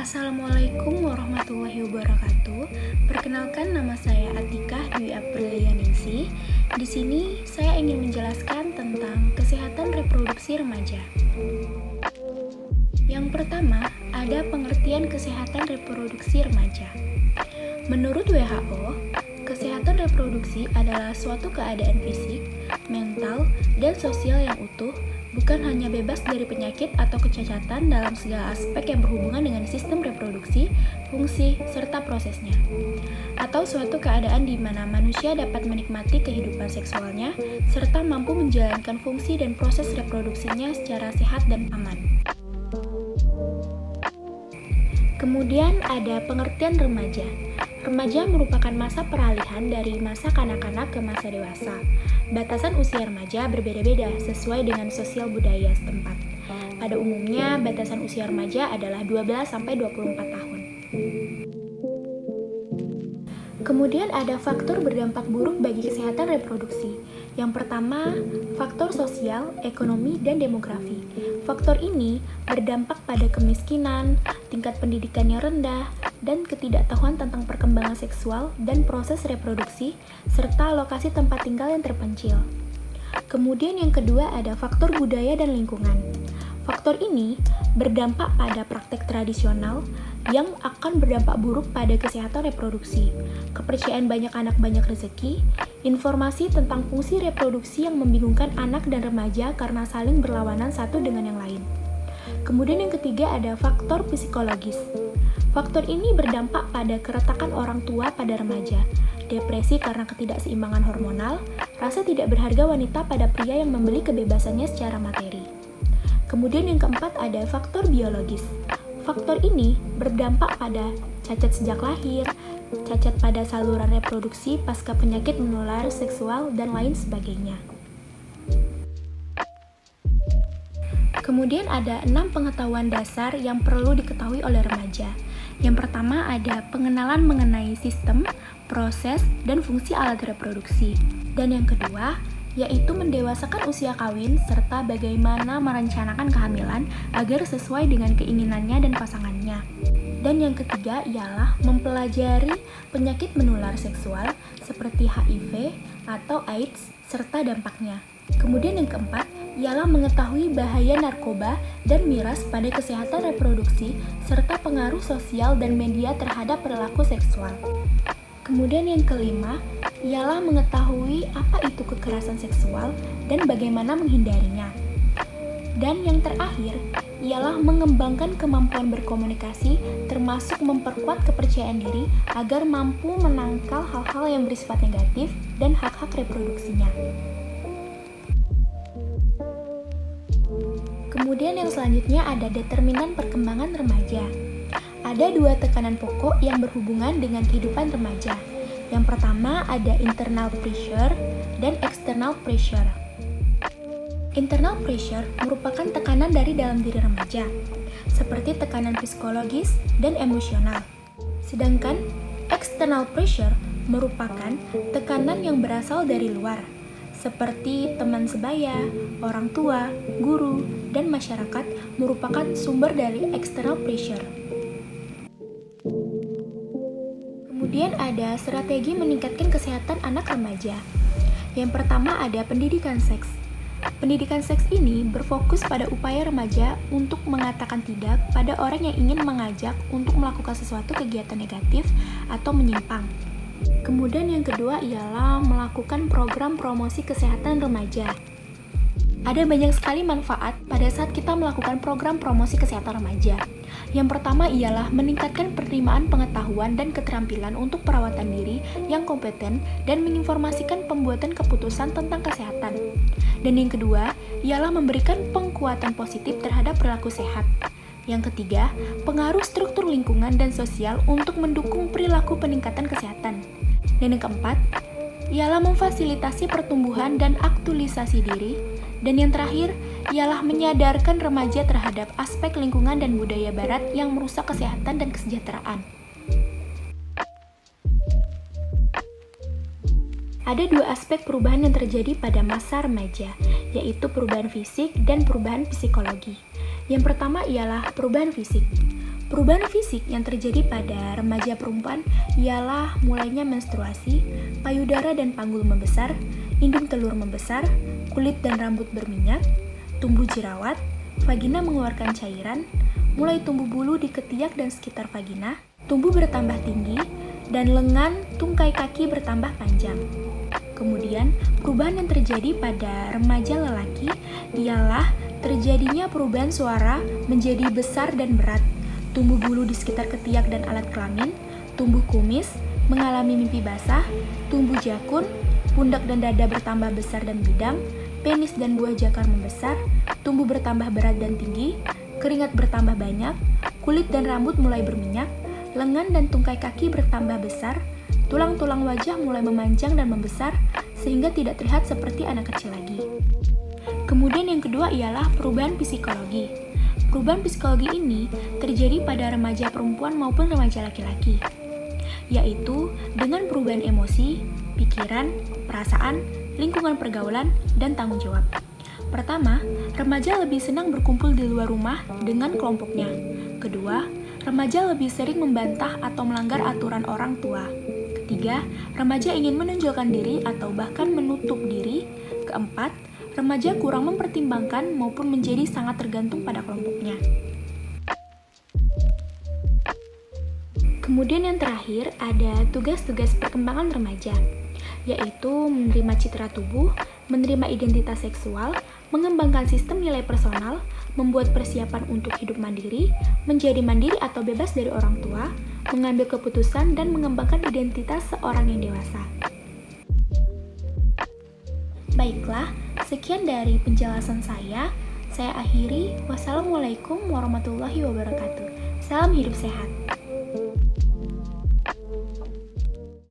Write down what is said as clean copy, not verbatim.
Assalamualaikum warahmatullahi wabarakatuh. Perkenalkan, nama saya Atikah Dwi Aprilianingsih. Di sini saya ingin menjelaskan tentang kesehatan reproduksi remaja. Yang pertama, ada pengertian kesehatan reproduksi remaja. Menurut WHO, kesehatan reproduksi adalah suatu keadaan fisik, mental, dan sosial yang utuh, bukan hanya bebas dari penyakit atau kecacatan dalam segala aspek yang berhubungan dengan sistem reproduksi, fungsi, serta prosesnya. Atau suatu keadaan di mana manusia dapat menikmati kehidupan seksualnya, serta mampu menjalankan fungsi dan proses reproduksinya secara sehat dan aman. Kemudian ada pengertian remaja. Remaja merupakan masa peralihan dari masa kanak-kanak ke masa dewasa. Batasan usia remaja berbeda-beda sesuai dengan sosial budaya setempat. Pada umumnya, batasan usia remaja adalah 12-24 tahun. Kemudian ada faktor berdampak buruk bagi kesehatan reproduksi. Yang pertama, faktor sosial, ekonomi, dan demografi. Faktor ini berdampak pada kemiskinan, tingkat pendidikan yang rendah, dan ketidaktahuan tentang perkembangan seksual dan proses reproduksi, serta lokasi tempat tinggal yang terpencil. Kemudian yang kedua ada faktor budaya dan lingkungan. Faktor ini berdampak pada praktek tradisional yang akan berdampak buruk pada kesehatan reproduksi, kepercayaan banyak anak banyak rezeki, informasi tentang fungsi reproduksi yang membingungkan anak dan remaja karena saling berlawanan satu dengan yang lain. Kemudian yang ketiga ada faktor psikologis. Faktor ini berdampak pada keretakan orang tua pada remaja, depresi karena ketidakseimbangan hormonal, rasa tidak berharga wanita pada pria yang membeli kebebasannya secara materi. Kemudian yang keempat ada faktor biologis. Faktor ini berdampak pada cacat sejak lahir, cacat pada saluran reproduksi pasca penyakit menular seksual, dan lain sebagainya. Kemudian ada 6 pengetahuan dasar yang perlu diketahui oleh remaja. Yang pertama ada pengenalan mengenai sistem, proses, dan fungsi alat reproduksi. Dan yang kedua, yaitu mendewasakan usia kawin serta bagaimana merencanakan kehamilan agar sesuai dengan keinginannya dan pasangannya. Dan yang ketiga ialah mempelajari penyakit menular seksual seperti HIV atau AIDS serta dampaknya. Kemudian yang keempat ialah mengetahui bahaya narkoba dan miras pada kesehatan reproduksi serta pengaruh sosial dan media terhadap perilaku seksual. Kemudian yang kelima ialah mengetahui apa itu kekerasan seksual dan bagaimana menghindarinya. Dan yang terakhir ialah mengembangkan kemampuan berkomunikasi termasuk memperkuat kepercayaan diri agar mampu menangkal hal-hal yang bersifat negatif dan hak-hak reproduksinya. Kemudian yang selanjutnya ada determinan perkembangan remaja. Ada 2 tekanan pokok yang berhubungan dengan kehidupan remaja. Yang pertama ada internal pressure dan external pressure. Internal pressure merupakan tekanan dari dalam diri remaja, seperti tekanan psikologis dan emosional. Sedangkan external pressure merupakan tekanan yang berasal dari luar, seperti teman sebaya, orang tua, guru, dan masyarakat merupakan sumber dari external pressure. Kemudian ada strategi meningkatkan kesehatan anak remaja. Yang pertama ada pendidikan seks. Pendidikan seks ini berfokus pada upaya remaja untuk mengatakan tidak pada orang yang ingin mengajak untuk melakukan sesuatu kegiatan negatif atau menyimpang. Kemudian yang kedua ialah melakukan program promosi kesehatan remaja. Ada banyak sekali manfaat pada saat kita melakukan program promosi kesehatan remaja. Yang pertama ialah meningkatkan penerimaan pengetahuan dan keterampilan untuk perawatan diri yang kompeten dan menginformasikan pembuatan keputusan tentang kesehatan. Dan yang kedua ialah memberikan penguatan positif terhadap perilaku sehat. Yang ketiga, pengaruh struktur lingkungan dan sosial untuk mendukung perilaku peningkatan kesehatan. Dan yang keempat, ialah memfasilitasi pertumbuhan dan aktualisasi diri. Dan yang terakhir, ialah menyadarkan remaja terhadap aspek lingkungan dan budaya barat yang merusak kesehatan dan kesejahteraan. Ada 2 aspek perubahan yang terjadi pada masa remaja, yaitu perubahan fisik dan perubahan psikologi. Yang pertama ialah perubahan fisik. Perubahan fisik yang terjadi pada remaja perempuan ialah mulainya menstruasi, payudara dan panggul membesar, indung telur membesar, kulit dan rambut berminyak, tumbuh jerawat, vagina mengeluarkan cairan, mulai tumbuh bulu di ketiak dan sekitar vagina, tumbuh bertambah tinggi, dan lengan tungkai kaki bertambah panjang. Kemudian, perubahan yang terjadi pada remaja lelaki ialah terjadinya perubahan suara menjadi besar dan berat, tumbuh bulu di sekitar ketiak dan alat kelamin, tumbuh kumis, mengalami mimpi basah, tumbuh jakun, pundak dan dada bertambah besar dan bidang, penis dan buah jakar membesar, tumbuh bertambah berat dan tinggi, keringat bertambah banyak, kulit dan rambut mulai berminyak, lengan dan tungkai kaki bertambah besar, tulang-tulang wajah mulai memanjang dan membesar sehingga tidak terlihat seperti anak kecil lagi. Kemudian yang kedua ialah perubahan psikologi. Perubahan psikologi ini terjadi pada remaja perempuan maupun remaja laki-laki, yaitu dengan perubahan emosi, pikiran, perasaan, lingkungan pergaulan, dan tanggung jawab. Pertama, remaja lebih senang berkumpul di luar rumah dengan kelompoknya. Kedua, remaja lebih sering membantah atau melanggar aturan orang tua. Ketiga, remaja ingin menonjolkan diri atau bahkan menutup diri. Keempat, remaja kurang mempertimbangkan maupun menjadi sangat tergantung pada kelompoknya. Kemudian yang terakhir ada tugas-tugas perkembangan remaja, yaitu menerima citra tubuh, menerima identitas seksual, mengembangkan sistem nilai personal, membuat persiapan untuk hidup mandiri, menjadi mandiri atau bebas dari orang tua, mengambil keputusan dan mengembangkan identitas seorang yang dewasa. Baiklah, sekian dari penjelasan saya akhiri. Wassalamualaikum warahmatullahi wabarakatuh. Salam hidup sehat.